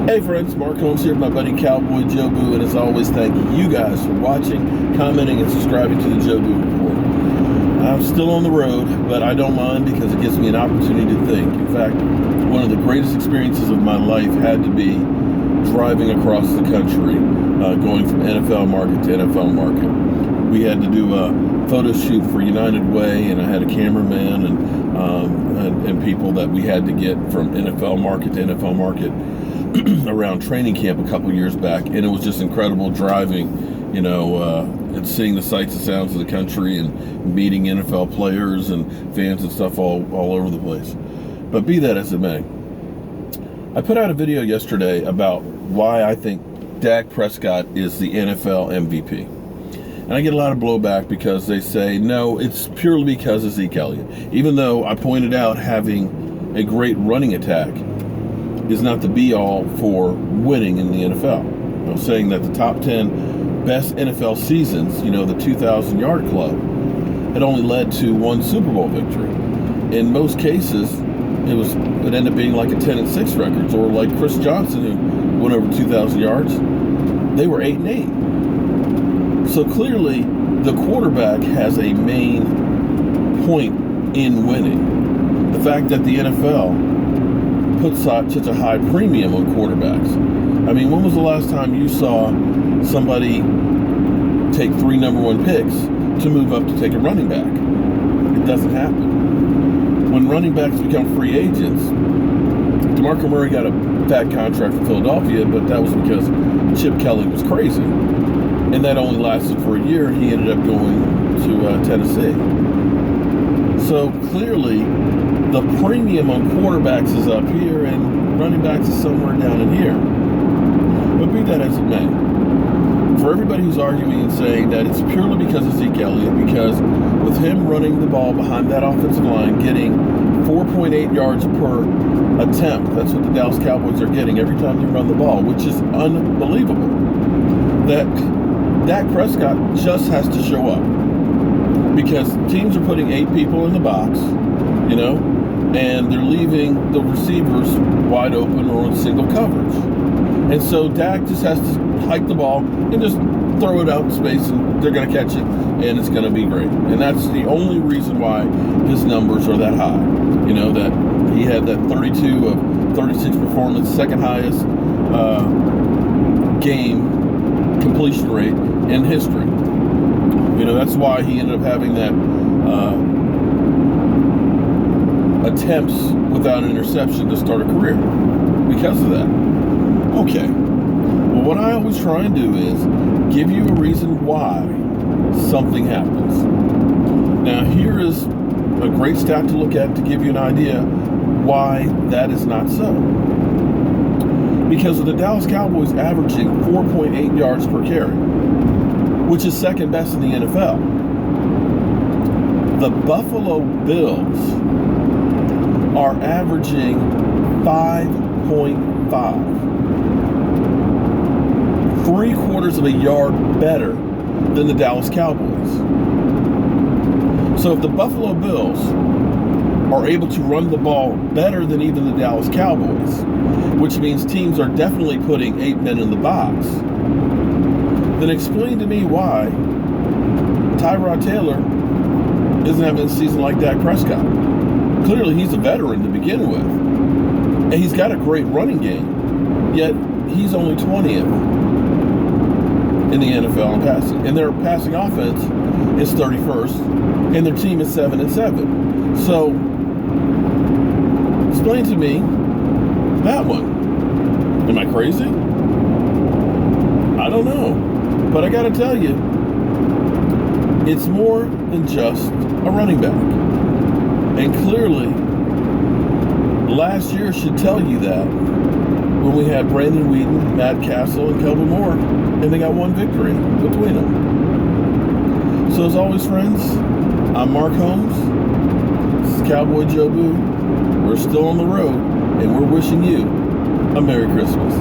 Hey friends, Mark Holmes here with my buddy Cowboy Joe Boo, and as always, thank you guys for watching, commenting, and subscribing to the Joe Boo Report. I'm still on the road, but I don't mind because it gives me an opportunity to think. In fact, one of the greatest experiences of my life had to be driving across the country, going from NFL market to NFL market. We had to do a photo shoot for United Way, and I had a cameraman and people that we had to get from NFL market to NFL market around training camp a couple years back, and it was just incredible driving, and seeing the sights and sounds of the country and meeting NFL players and fans and stuff all over the place. But be that as it may, I put out a video yesterday about why I think Dak Prescott is the NFL MVP. And I get a lot of blowback because they say, no, it's purely because of Zeke Elliot. Even though I pointed out having a great running attack is not the be-all for winning in the NFL. Saying that the top 10 best NFL seasons, the 2,000-yard club, had only led to one Super Bowl victory. In most cases, it ended up being like a 10-6 records, or like Chris Johnson, who went over 2,000 yards, they were 8-8. So clearly, the quarterback has a main point in winning. The fact that the NFL puts such a high premium on quarterbacks. I mean, when was the last time you saw somebody take 3 number 1 picks to move up to take a running back? It doesn't happen. When running backs become free agents, DeMarco Murray got a fat contract for Philadelphia, but that was because Chip Kelly was crazy. And that only lasted for a year. He ended up going to Tennessee. So clearly, the premium on quarterbacks is up here, and running backs is somewhere down in here. But be that as it may, for everybody who's arguing and saying that it's purely because of Zeke Elliott, because with him running the ball behind that offensive line, getting 4.8 yards per attempt, that's what the Dallas Cowboys are getting every time they run the ball, which is unbelievable. That Dak Prescott just has to show up, because teams are putting 8 people in the box, and they're leaving the receivers wide open or in single coverage. And so Dak just has to hike the ball and just throw it out in space, and they're going to catch it, and it's going to be great. And that's the only reason why his numbers are that high. That he had that 32 of 36 performance, second highest game completion rate in history. That's why he ended up having that attempts without an interception to start a career, because of that. Okay. Well, what I always try and do is give you a reason why something happens. Now, here is a great stat to look at to give you an idea why that is not so. Because of the Dallas Cowboys averaging 4.8 yards per carry, which is second best in the NFL. The Buffalo Bills are averaging 5.5. 3/4 of a yard better than the Dallas Cowboys. So if the Buffalo Bills are able to run the ball better than even the Dallas Cowboys, which means teams are definitely putting 8 men in the box, then explain to me why Tyrod Taylor isn't having a season like Dak Prescott. Clearly, he's a veteran to begin with, and he's got a great running game, yet he's only 20th in the NFL in passing. And their passing offense is 31st, and their team is 7-7. So, explain to me that one. Am I crazy? I don't know. But I got to tell you, it's more than just a running back. And clearly, last year should tell you that when we had Brandon Whedon, Matt Castle, and Kelvin Moore, and they got one victory between them. So as always, friends, I'm Mark Holmes. This is Cowboy Joe Boo. We're still on the road, and we're wishing you a Merry Christmas.